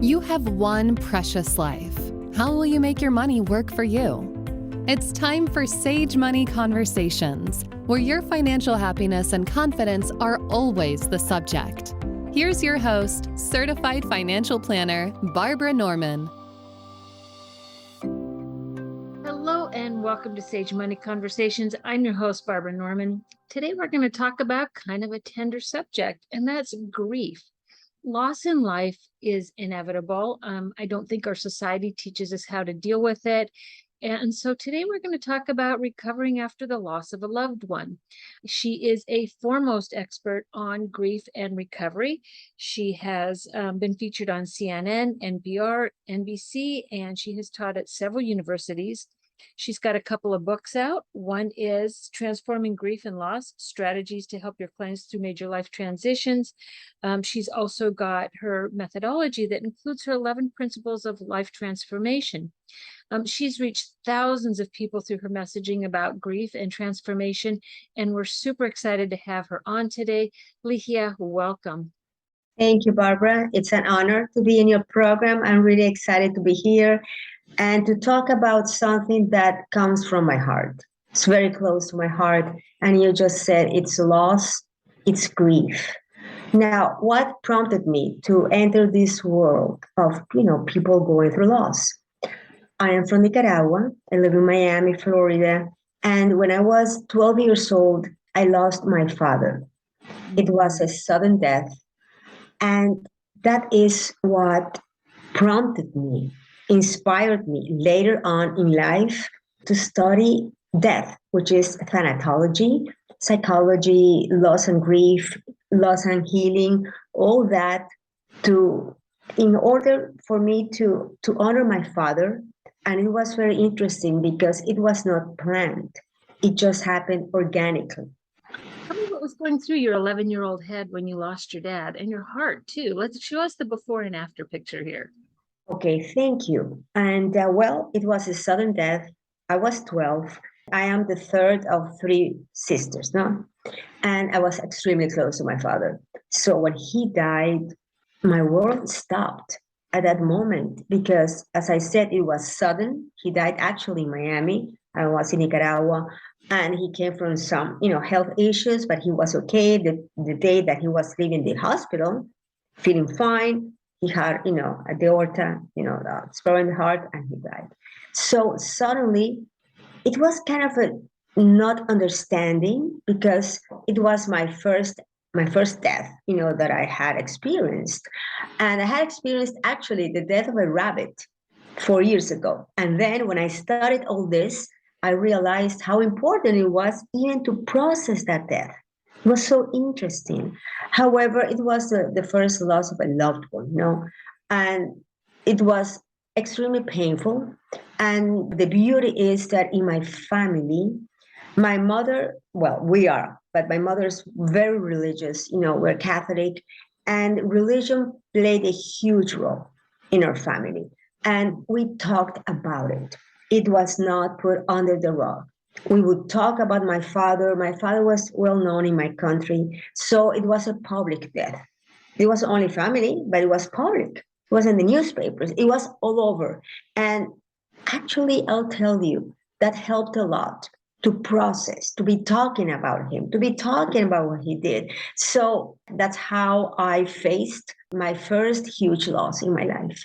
You have one precious life. How will you make your money work for you? It's time for Sage Money Conversations, where your financial happiness and confidence are always the subject. Here's your host, certified financial planner, Barbara Norman. Hello and welcome to Sage Money Conversations. I'm your host, Barbara Norman. Today we're going to talk about kind of a tender subject, and that's grief. Loss in life is inevitable. I don't think our society teaches us how to deal with it. And so today we're going to talk about recovering after the loss of a loved one. She is a foremost expert on grief and recovery. She has been featured on CNN, NPR, NBC, and she has taught at several universities. She's got a couple of books out. One is Transforming Grief and Loss, Strategies to Help Your Clients Through Major Life Transitions. She's also got her methodology that includes her 11 principles of life transformation. She's reached thousands of people through her messaging about grief and transformation, and we're super excited to have her on today. Ligia, welcome. Thank you, Barbara. It's an honor to be in your program. I'm really excited to be here and to talk about something that comes from my heart. It's very close to my heart. And you just said it's loss, it's grief. Now, what prompted me to enter this world of, people going through loss? I am from Nicaragua. I live in Miami, Florida. And when I was 12 years old, I lost my father. It was a sudden death. And that is what prompted me, inspired me later on in life to study death, which is Thanatology, psychology, loss and grief, loss and healing, all that in order for me to honor my father. And it was very interesting because it was not planned. It just happened organically. Tell me what was going through your 11-year-old head when you lost your dad, and your heart too. Let's show us the before and after picture here. Okay, thank you. And it was a sudden death. I was 12. I am the third of three sisters, no? And I was extremely close to my father. So when he died, my world stopped at that moment because, as I said, it was sudden. He died actually in Miami. I was in Nicaragua, and he came from some, health issues, but he was okay. The day that he was leaving the hospital, feeling fine, he had, a aorta, the spur in the heart, and he died. So suddenly, it was kind of a not understanding because it was my first death, that I had experienced. And I had experienced actually the death of a rabbit 4 years ago. And then when I started all this, I realized how important it was even to process that death. It was so interesting. However, it was the first loss of a loved one, and it was extremely painful. And the beauty is that in my family, my mother, we are, but my mother's very religious, we're Catholic, and religion played a huge role in our family. And we talked about it. It was not put under the rug. We would talk about my father. My father was well known in my country, so it was a public death. It was only family, but it was public. It was in the newspapers. It was all over. And actually, I'll tell you, that helped a lot to process, to be talking about him, to be talking about what he did. So that's how I faced my first huge loss in my life.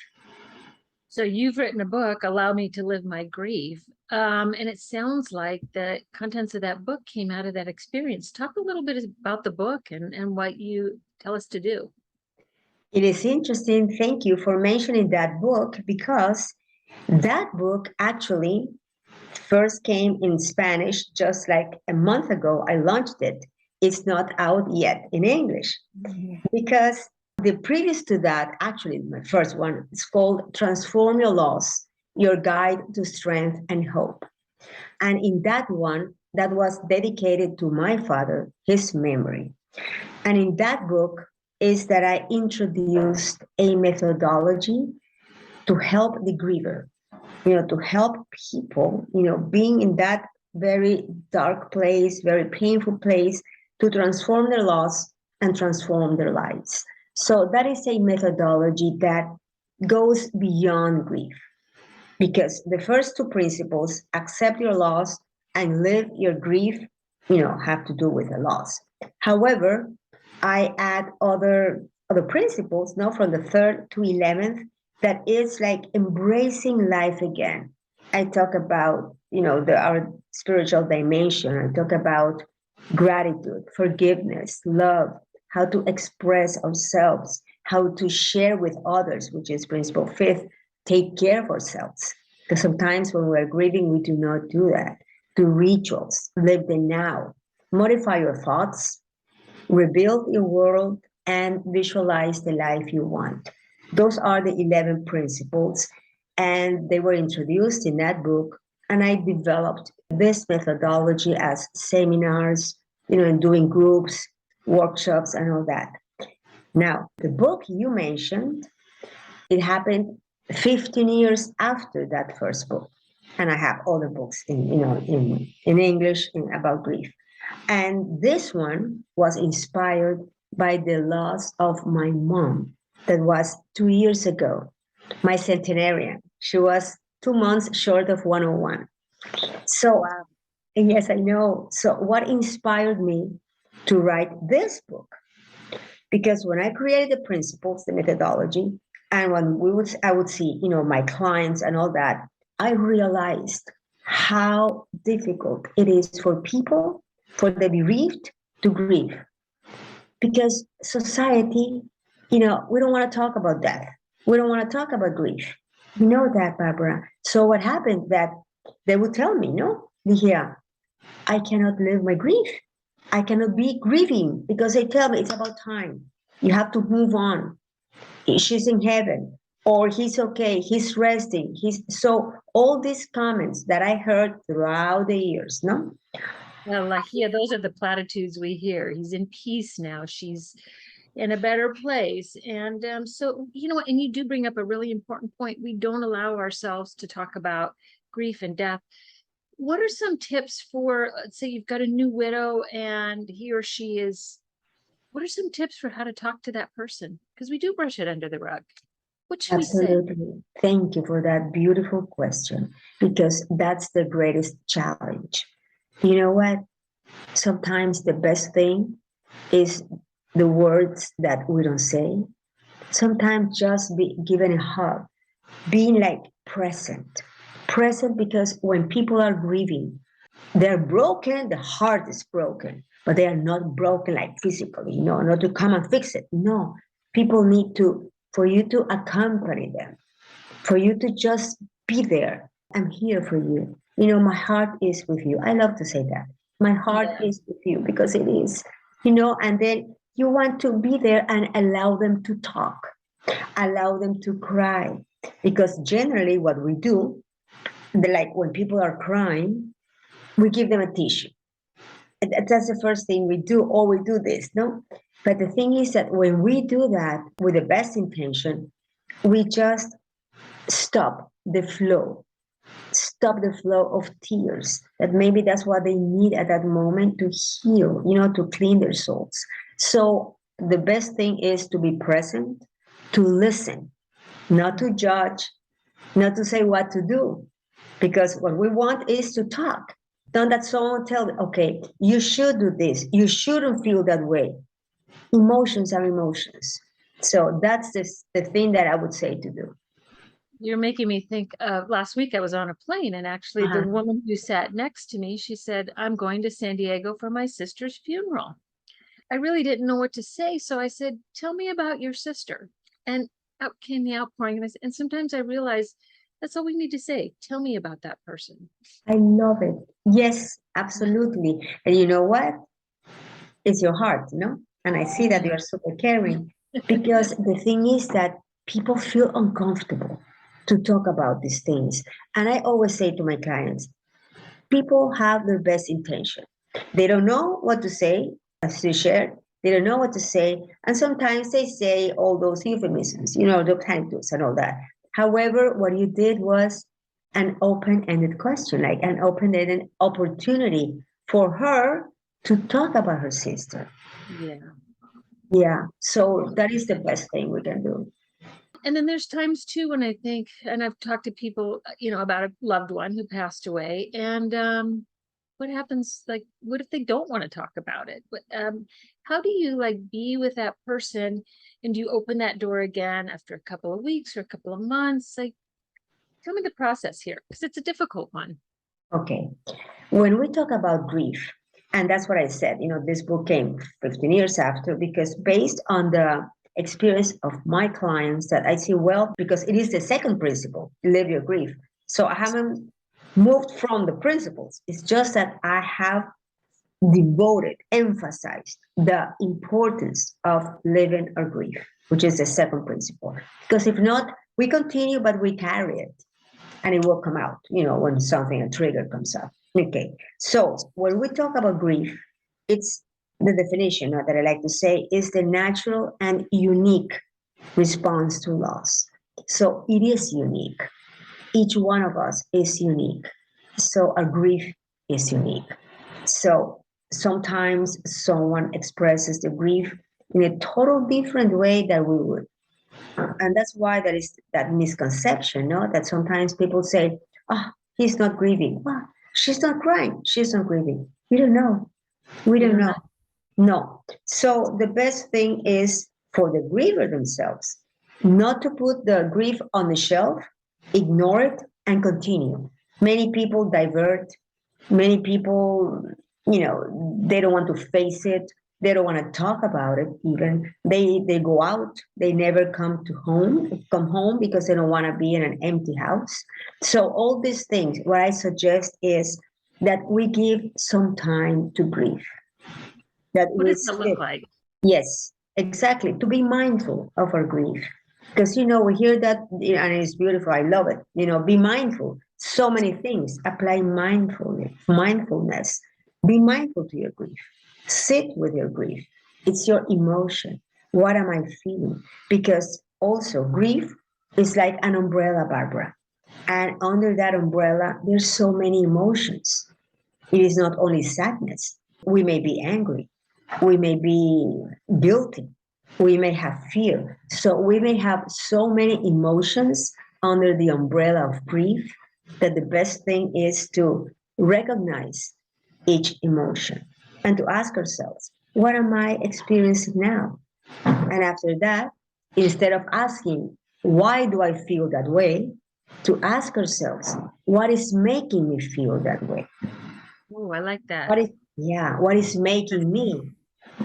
So you've written a book, Allow Me to Live My Grief. And it sounds like the contents of that book came out of that experience. Talk a little bit about the book and what you tell us to do. It is interesting. Thank you for mentioning that book, because that book actually first came in Spanish just like a month ago. I launched it. It's not out yet in English because the previous to that, actually my first one, is called Transform Your Loss, Your Guide to Strength and Hope. And in that one, that was dedicated to my father, his memory. And in that book is that I introduced a methodology to help the griever, to help people, being in that very dark place, very painful place, to transform their loss and transform their lives. So that is a methodology that goes beyond grief, because the first two principles, accept your loss and live your grief, have to do with the loss. However, I add other principles, now from the 3rd to 11th, that is like embracing life again. I talk about, our spiritual dimension. I talk about gratitude, forgiveness, love, how to express ourselves, how to share with others, which is principle 5th, take care of ourselves. Because sometimes when we're grieving, we do not do that. Do rituals, live the now, modify your thoughts, rebuild your world, and visualize the life you want. Those are the 11 principles, and they were introduced in that book. And I developed this methodology as seminars, and doing groups, workshops, and all that. Now, the book you mentioned, it happened 15 years after that first book. And I have other books in English about grief. And this one was inspired by the loss of my mom. That was 2 years ago, my centenarian. She was 2 months short of 101. So, wow. Yes, I know. So what inspired me to write this book? Because when I created the principles, the methodology, and when I would see, my clients and all that, I realized how difficult it is for people, for the bereaved, to grieve. Because society, we don't want to talk about death. We don't want to talk about grief. You know that, Barbara. So what happened that they would tell me, Ligia, I cannot live my grief. I cannot be grieving, because they tell me it's about time. You have to move on. She's in heaven, or he's okay, he's resting. So all these comments that I heard throughout the years, no? Well, Ligia, those are the platitudes we hear. He's in peace now. She's in a better place. And so, and you do bring up a really important point. We don't allow ourselves to talk about grief and death. What are some tips for, let's say you've got a new widow and he or she is, what are some tips for how to talk to that person? Because we do brush it under the rug. What should Absolutely. we say? Thank you for that beautiful question, because that's the greatest challenge. You know what? Sometimes the best thing is the words that we don't say. Sometimes just be given a hug, being like present. Present, because when people are grieving, they're broken, the heart is broken, but they are not broken like physically, not to come and fix it. No, people need for you to accompany them, for you to just be there. I'm here for you. My heart is with you. I love to say that. My heart is with you, because it is, and then you want to be there and allow them to talk, allow them to cry. Because generally what we do, like when people are crying, we give them a tissue. That's the first thing we do, or we do this, no? But the thing is that when we do that with the best intention, we just stop the flow of tears. That maybe that's what they need at that moment to heal, to clean their souls. So the best thing is to be present, to listen, not to judge, not to say what to do. Because what we want is to talk. Don't that someone tell me, okay, you should do this. You shouldn't feel that way. Emotions are emotions. So that's the thing that I would say to do. You're making me think of last week I was on a plane, and actually the woman who sat next to me, she said, I'm going to San Diego for my sister's funeral. I really didn't know what to say. So I said, tell me about your sister. And out came the outpouring. And sometimes I realize that's all we need to say. Tell me about that person. I love it. Yes, absolutely. And you know what? It's your heart, And I see that you're super caring, because the thing is that people feel uncomfortable to talk about these things. And I always say to my clients, people have their best intention. They don't know what to say, as you shared. They don't know what to say. And sometimes they say all those euphemisms, the titles and all that. However, what you did was an open-ended question, like an open-ended opportunity for her to talk about her sister. Yeah. Yeah. So that is the best thing we can do. And then there's times too when I think, and I've talked to people, about a loved one who passed away, and what happens, like, what if they don't want to talk about it? How do you be with that person, and do you open that door again after a couple of weeks or a couple of months? Tell me the process here, because it's a difficult one. Okay. When we talk about grief, and that's what I said, this book came 15 years after, because based on the experience of my clients that I see, because it is the second principle, live your grief. So I haven't moved from the principles. It's just that I have emphasized the importance of living our grief, which is the second principle. Because if not, we continue, but we carry it. And it will come out, when a trigger comes up. Okay, so when we talk about grief, it's the definition that I like to say is the natural and unique response to loss. So it is unique. Each one of us is unique. So our grief is unique. So sometimes someone expresses the grief in a total different way than we would. And that's why there is that misconception, that sometimes people say, he's not grieving. Well, she's not crying. She's not grieving. We don't know. We don't know. No. So the best thing is for the griever themselves not to put the grief on the shelf, ignore it, and continue. Many people divert. Many people, they don't want to face it. They don't want to talk about it even. They go out. They never come home because they don't want to be in an empty house. So all these things, what I suggest is that we give some time to grieve. What does that look like? Yes, exactly. To be mindful of our grief. Because, we hear that, and it's beautiful. I love it. Be mindful. So many things. Apply mindfulness. Be mindful to your grief. Sit with your grief. It's your emotion. What am I feeling? Because also grief is like an umbrella, Barbara. And under that umbrella, there's so many emotions. It is not only sadness. We may be angry. We may be guilty. We may have fear. So we may have so many emotions under the umbrella of grief that the best thing is to recognize each emotion and to ask ourselves, what am I experiencing now? And after that, instead of asking, why do I feel that way? To ask ourselves, what is making me feel that way? Oh, I like that. What is making me?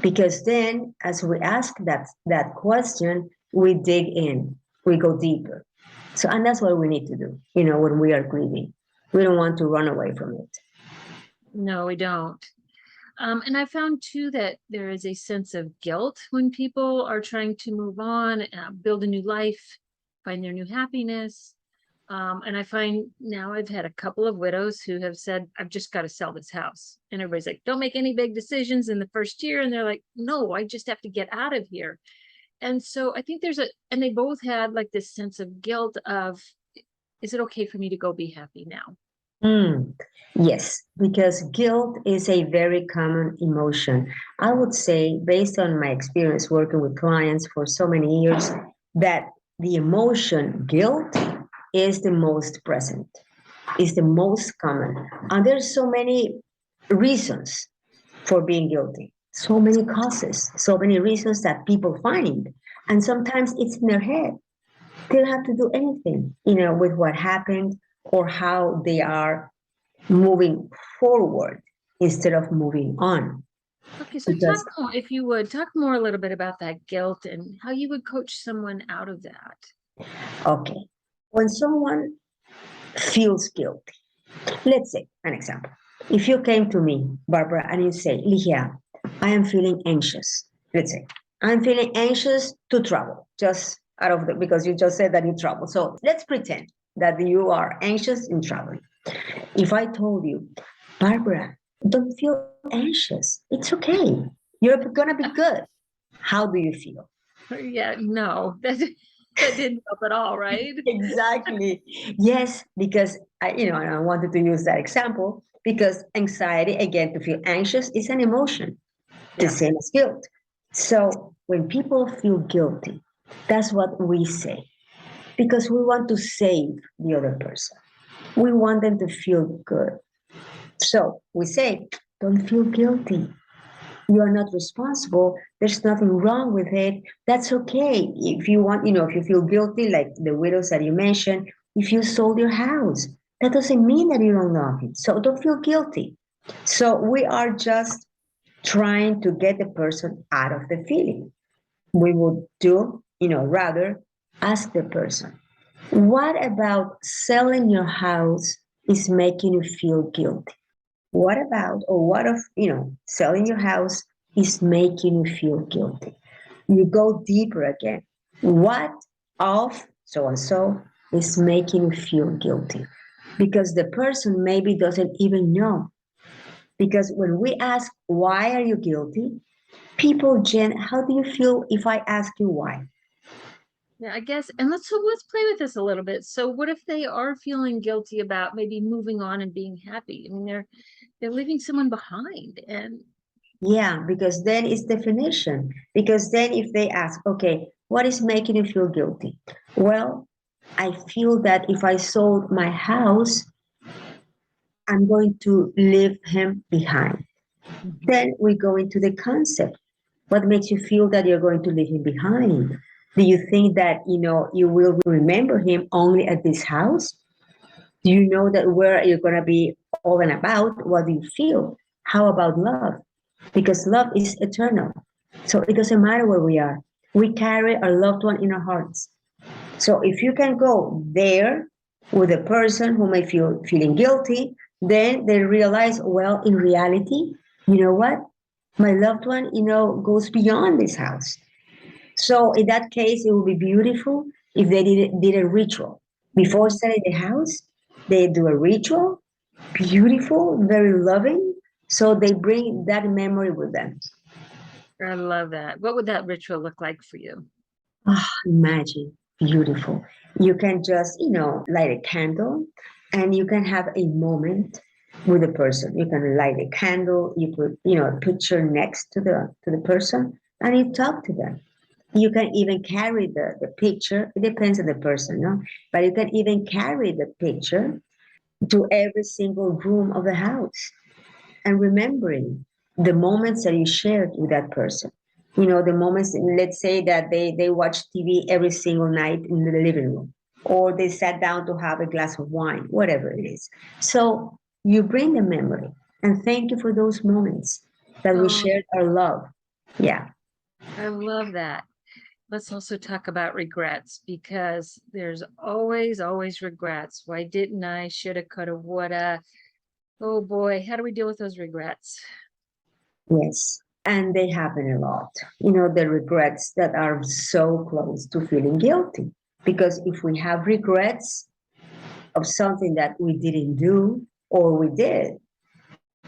Because then, as we ask that question, we dig in, we go deeper. So, and that's what we need to do, when we are grieving. We don't want to run away from it. No, we don't. And I found too that there is a sense of guilt when people are trying to move on, build a new life, find their new happiness. And I find now I've had a couple of widows who have said, I've just got to sell this house. And everybody's like, don't make any big decisions in the first year. And they're like, no, I just have to get out of here. And so I think and they both had this sense of guilt of, is it okay for me to go be happy now? Yes, because guilt is a very common emotion. I would say, based on my experience working with clients for so many years, that the emotion guilt is the most present, is the most common. And there's so many reasons for being guilty, so many causes, so many reasons that people find. And sometimes it's in their head. They don't have to do anything, with what happened or how they are moving forward instead of moving on. Okay, so talk more, if you would, talk more a little bit about that guilt and how you would coach someone out of that. Okay. When someone feels guilty, let's say an example. If you came to me, Barbara, and you say, Ligia, I am feeling anxious. Let's say, I'm feeling anxious to travel, just because you just said that you travel. So let's pretend that you are anxious in traveling. If I told you, Barbara, don't feel anxious. It's okay. You're going to be good. How do you feel? Yeah, no, that didn't help at all, right? Exactly. Yes, because I wanted to use that example because anxiety, again, to feel anxious is an emotion, the same as guilt. So when people feel guilty, that's what we say. because we want to save the other person. We want them to feel good. So we say, don't feel guilty. You are not responsible. There's nothing wrong with it. That's okay. If you want, if you feel guilty, like the widows that you mentioned, if you sold your house, that doesn't mean that you don't love it. So don't feel guilty. So we are just trying to get the person out of the feeling. We would do, rather ask the person, what about selling your house is making you feel guilty? What about, or what if, selling your house is making you feel guilty? You go deeper again. What of so and so is making you feel guilty? Because the person maybe doesn't even know. Because when we ask, why are you guilty? People, Jen, how do you feel if I ask you why? Yeah, I guess, and let's play with this a little bit. So what if they are feeling guilty about maybe moving on and being happy? I mean, they're leaving someone behind, and yeah, because then it's definition. Because then if they ask, okay, what is making you feel guilty? Well, I feel that if I sold my house, I'm going to leave him behind. Then we go into the concept. What makes you feel that you're going to leave him behind? Do you think that, you will remember him only at this house? Do you know that where you're going to be all and about? What do you feel? How about love? Because love is eternal. So it doesn't matter where we are. We carry our loved one in our hearts. So if you can go there with a person who may feeling guilty, then they realize, well, in reality, you know what? My loved one, goes beyond this house. So in that case, it would be beautiful if they did a ritual. Before selling the house, they do a ritual, beautiful, very loving. So they bring that memory with them. I love that. What would that ritual look like for you? Imagine, beautiful. You can just, light a candle and you can have a moment with the person. You can light a candle, you put, a picture next to the person and you talk to them. You can even carry the picture. It depends on the person, no? But you can even carry the picture to every single room of the house and remembering the moments that you shared with that person. The moments, let's say that they watch TV every single night in the living room, or they sat down to have a glass of wine, whatever it is. So you bring the memory and thank you for those moments that we shared our love. Yeah. I love that. Let's also talk about regrets, because there's always regrets. Why didn't I? Shoulda, coulda, woulda. Oh boy, how do we deal with those regrets? Yes. And they happen a lot. The regrets that are so close to feeling guilty. Because if we have regrets of something that we didn't do, or we did,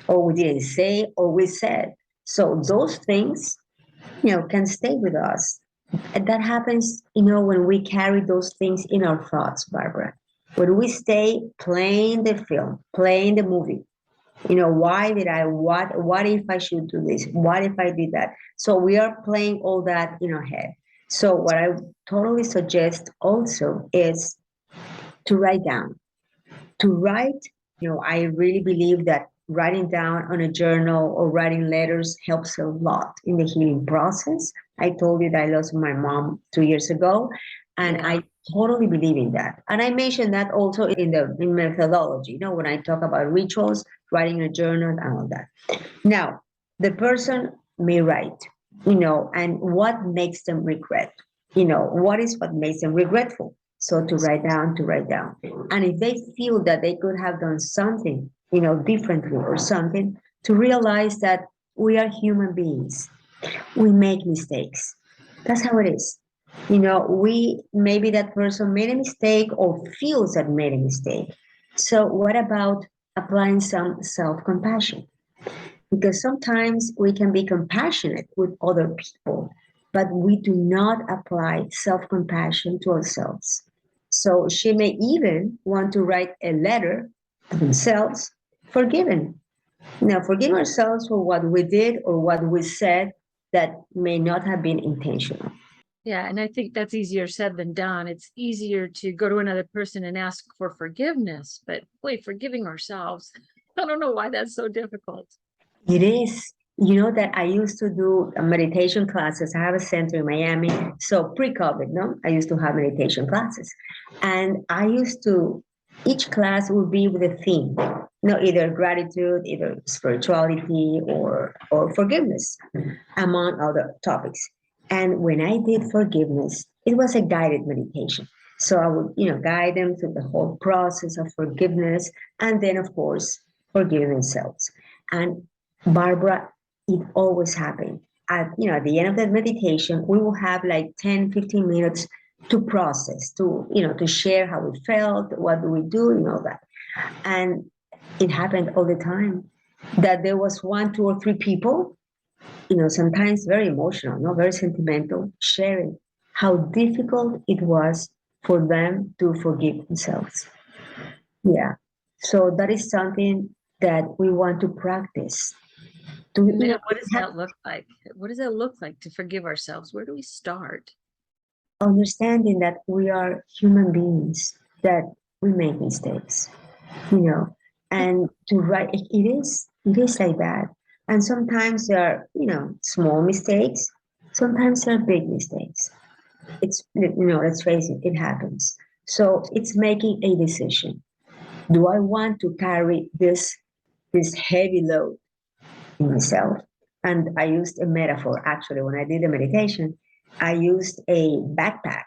or we didn't say, or we said, so those things, can stay with us. And that happens, when we carry those things in our thoughts, Barbara. When we stay playing the film, playing the movie, why did I, what if I should do this? What if I did that? So we are playing all that in our head. So what I totally suggest also is to write down. To write, I really believe that writing down on a journal or writing letters helps a lot in the healing process. I told you that I lost my mom 2 years ago, and I totally believe in that. And I mentioned that also in methodology, when I talk about rituals, writing a journal and all that. Now, the person may write, and what makes them regret? What is what makes them regretful? So to write down. And if they feel that they could have done something, differently or something, to realize that we are human beings. We make mistakes. That's how it is. Maybe that person made a mistake or feels that made a mistake. So what about applying some self-compassion? Because sometimes we can be compassionate with other people, but we do not apply self-compassion to ourselves. So she may even want to write a letter to themselves, forgiven. Now, forgive ourselves for what we did or what we said that may not have been intentional. Yeah, and I think that's easier said than done. It's easier to go to another person and ask for forgiveness, but wait, forgiving ourselves, I don't know why that's so difficult. It is. You know that I used to do meditation classes. I have a center in Miami. So pre-COVID, no, I used to have meditation classes. And I used to, each class would be with a theme, either gratitude, either spirituality or forgiveness, among other topics. And when I did forgiveness, it was a guided meditation. So I would, guide them through the whole process of forgiveness, and then of course, forgiving themselves. And Barbara, it always happened. At the end of that meditation, we will have like 10, 15 minutes to process, to share how we felt, what do we do, all that. And it happened all the time that there was one, two, or three people, sometimes very emotional, very sentimental, sharing how difficult it was for them to forgive themselves. Yeah. So that is something that we want to practice. What does that look like? What does that look like to forgive ourselves? Where do we start? Understanding that we are human beings, that we make mistakes, and to write it is like that. And sometimes there are, small mistakes, sometimes there are big mistakes. It's, let's face it, it happens. So it's making a decision. Do I want to carry this heavy load in myself? And I used a metaphor actually when I did the meditation. I used a backpack.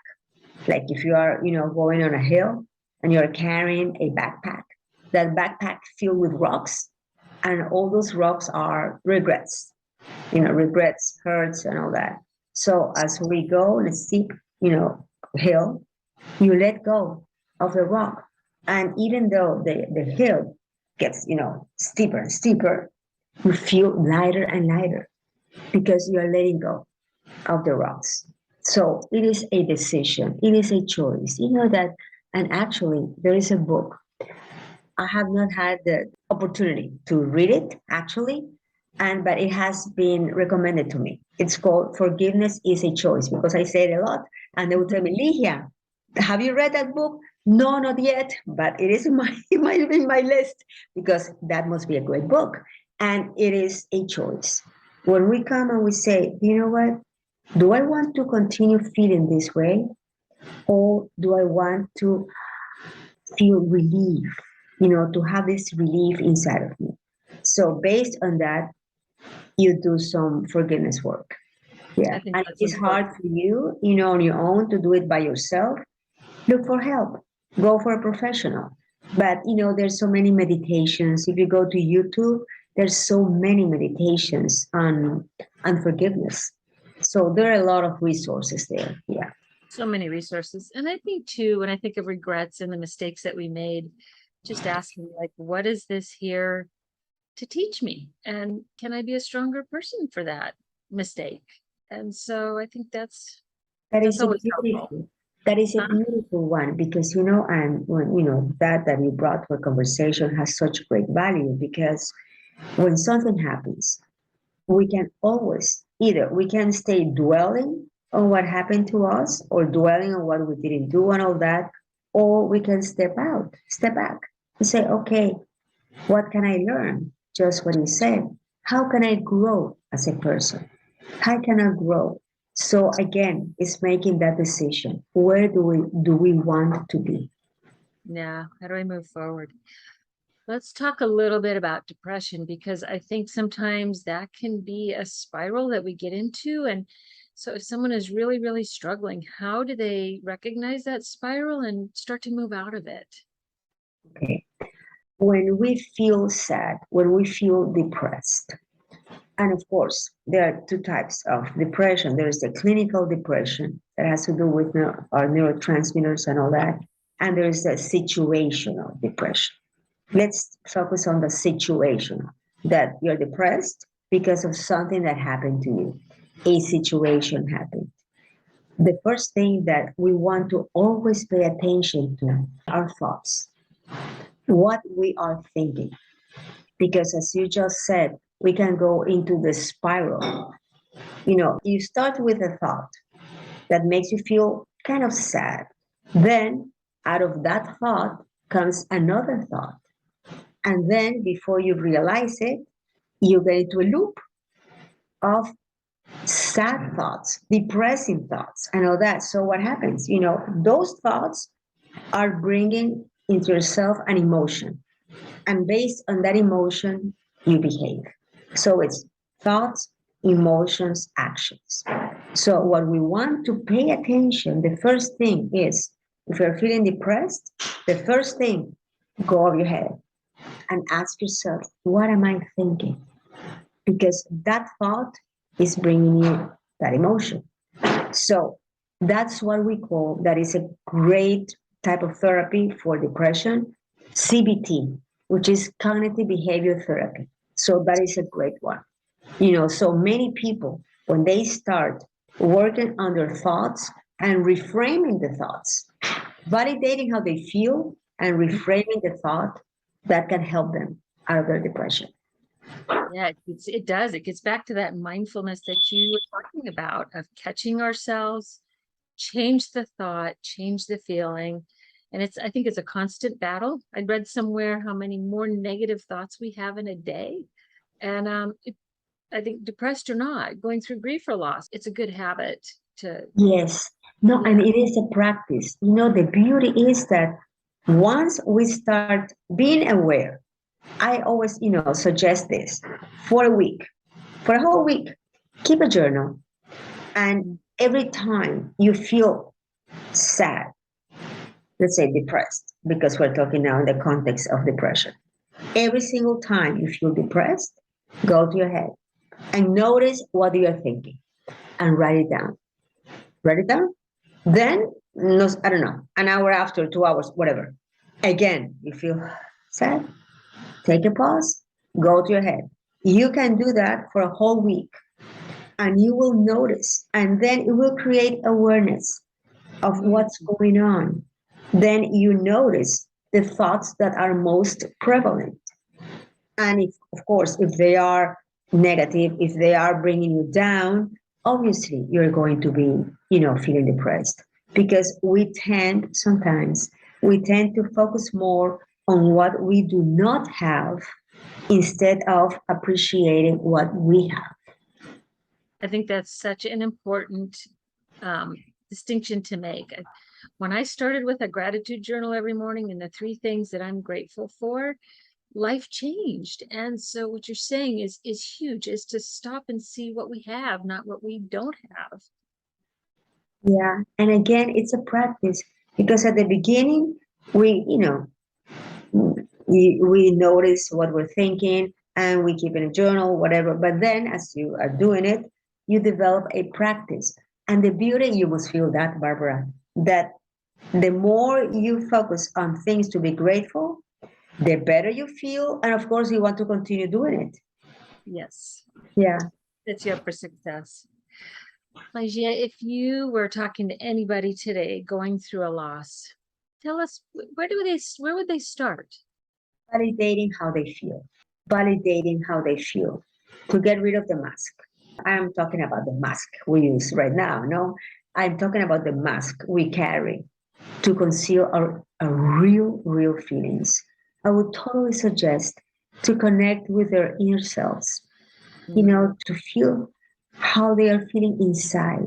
Like if you are, going on a hill and you're carrying a backpack, that backpack filled with rocks, and all those rocks are regrets, regrets, hurts, and all that. So as we go on a steep, hill, you let go of the rock. And even though the hill gets, steeper and steeper, you feel lighter and lighter because you are letting go of the rocks. So it is a decision, it is a choice. That, and actually, there is a book. I have not had the opportunity to read it actually, but it has been recommended to me. It's called Forgiveness is a Choice, because I say it a lot, and they will tell me, Ligia, have you read that book? No, not yet, but it is in my list, because that must be a great book. And it is a choice. When we come and we say, you know what? Do I want to continue feeling this way? Or do I want to feel relief, to have this relief inside of me? So based on that, you do some forgiveness work. Yeah. And it's hard for you, on your own to do it by yourself. Look for help. Go for a professional. But, there's so many meditations. If you go to YouTube, there's so many meditations on forgiveness. So there are a lot of resources there. Yeah. So many resources. And I think too, when I think of regrets and the mistakes that we made, just asking like, what is this here to teach me? And can I be a stronger person for that mistake? And so I think that's always helpful. That is a beautiful one, because, and when, that you brought for conversation has such great value, because when something happens, we can always, either we can stay dwelling on what happened to us, or dwelling on what we didn't do and all that, or we can step back and say, okay, what can I learn? Just what you said. How can I grow as a person? How can I grow? So again, it's making that decision. Where do we want to be? Yeah. How do I move forward? Let's talk a little bit about depression, because I think sometimes that can be a spiral that we get into. And so if someone is really, really struggling, how do they recognize that spiral and start to move out of it? Okay. When we feel sad, when we feel depressed, and of course, there are two types of depression. There is the clinical depression that has to do with our neurotransmitters and all that. And there is the situational depression. Let's focus on the situation, that you're depressed because of something that happened to you. A situation happened. The first thing that we want to always pay attention to are thoughts, what we are thinking. Because as you just said, we can go into the spiral. You start with a thought, that makes you feel kind of sad. Then out of that thought comes another thought. And then before you realize it, you get into a loop of sad thoughts, depressing thoughts, and all that. So what happens? Those thoughts are bringing into yourself an emotion. And based on that emotion, you behave. So it's thoughts, emotions, actions. So what we want to pay attention, the first thing is, if you're feeling depressed, the first thing, go over your head and ask yourself, what am I thinking? Because that thought is bringing you that emotion. So that's what we call, that is a great type of therapy for depression, CBT, which is cognitive behavior therapy. So that is a great one. So many people, when they start working on their thoughts and reframing the thoughts, validating how they feel and reframing the thought, that can help them out of their depression. Yeah, it does. It gets back to that mindfulness that you were talking about, of catching ourselves, change the thought, change the feeling. And I think it's a constant battle. I read somewhere how many more negative thoughts we have in a day. And I think, depressed or not, going through grief or loss, it's a good habit to. Yes. No, and it is a practice. The beauty is that once we start being aware, I always, suggest this for a week, for a whole week, keep a journal. And every time you feel sad, let's say depressed, because we're talking now in the context of depression, every single time you feel depressed, go to your head and notice what you are thinking and write it down. Write it down. Then, no, I don't know, an hour after, 2 hours, whatever. Again, you feel sad, take a pause, go to your head. You can do that for a whole week and you will notice, and then it will create awareness of what's going on. Then you notice the thoughts that are most prevalent. And if, of course, if they are negative, if they are bringing you down, obviously you're going to be, feeling depressed, because we tend to focus more on what we do not have instead of appreciating what we have. I think that's such an important distinction to make. When I started with a gratitude journal every morning and the 3 things that I'm grateful for, life changed. And so what you're saying is huge, is to stop and see what we have, not what we don't have. Yeah. And again, it's a practice, because at the beginning, we notice what we're thinking and we keep in a journal, whatever. But then as you are doing it, you develop a practice. And the beauty, you must feel that, Barbara, that the more you focus on things to be grateful, the better you feel. And of course, you want to continue doing it. Yes. Yeah. Sets you up for success. Ligia, if you were talking to anybody today going through a loss, tell us, where would they start? Validating how they feel. Validating how they feel. To get rid of the mask. I am talking about the mask we use right now, no? I'm talking about the mask we carry to conceal our real feelings. I would totally suggest to connect with their inner selves, to feel how they are feeling inside,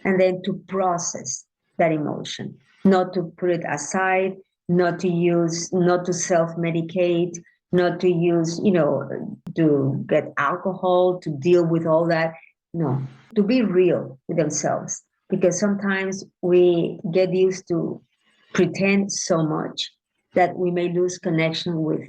and then to process that emotion, not to put it aside, not to self-medicate, not to use, to get alcohol to deal with all that. No, to be real with themselves, because sometimes we get used to pretend so much that we may lose connection with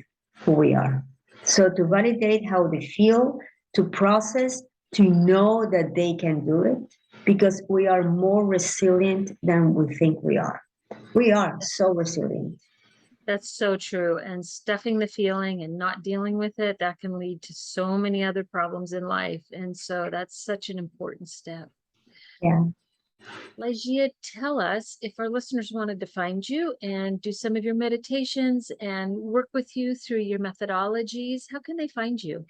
who we are. So to validate how they feel, to process, to know that they can do it, because we are more resilient than we think we are. We are so resilient. That's so true. And stuffing the feeling and not dealing with it, that can lead to so many other problems in life. And so that's such an important step. Yeah. Ligia, tell us, if our listeners wanted to find you and do some of your meditations and work with you through your methodologies, how can they find you?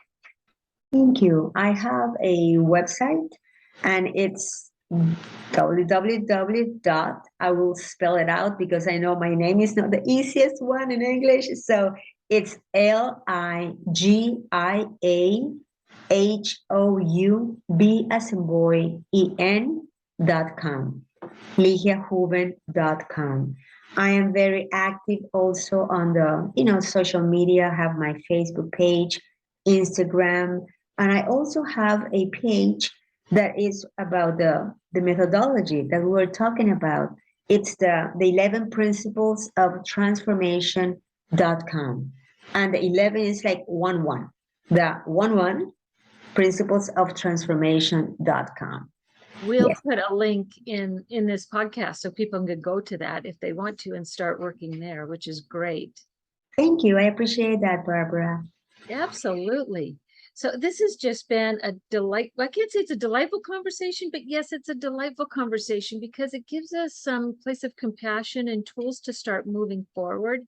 Thank you. I have a website, and it's I will spell it out because I know my name is not the easiest one in English. So it's LIGIAHOUB as in boy, EN.com, LigiaHouben.com. I am very active also on the, social media. I have my Facebook page, Instagram, and I also have a page that is about the methodology that we were talking about. It's the 11 principles of transformation.com. And the 11 is like 1 1. The 1 principles of transformation.com. We'll Yes. put a link in this podcast so people can go to that if they want to and start working there, which is great. Thank you. I appreciate that, Barbara. Absolutely. So this has just been a delight. I can't say it's a delightful conversation, but yes, it's a delightful conversation because it gives us some place of compassion and tools to start moving forward.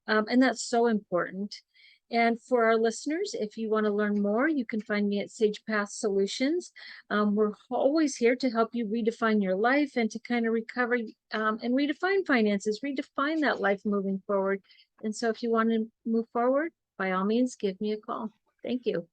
And that's so important. And for our listeners, if you want to learn more, you can find me at Sage Path Solutions. We're always here to help you redefine your life and to kind of recover and redefine finances, redefine that life moving forward. And so if you want to move forward, by all means, give me a call. Thank you.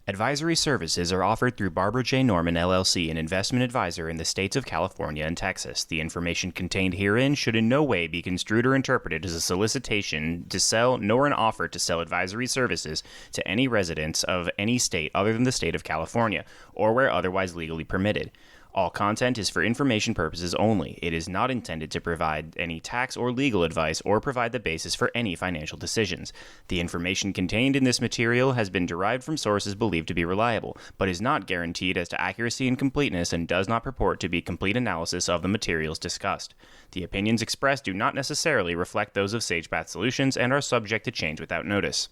Advisory services are offered through Barbara J. Norman, LLC, an investment advisor in the states of California and Texas. The information contained herein should in no way be construed or interpreted as a solicitation to sell, nor an offer to sell advisory services to any residents of any state other than the state of California, or where otherwise legally permitted. All content is for information purposes only. It is not intended to provide any tax or legal advice or provide the basis for any financial decisions. The information contained in this material has been derived from sources believed to be reliable, but is not guaranteed as to accuracy and completeness and does not purport to be complete analysis of the materials discussed. The opinions expressed do not necessarily reflect those of SagePath Solutions and are subject to change without notice.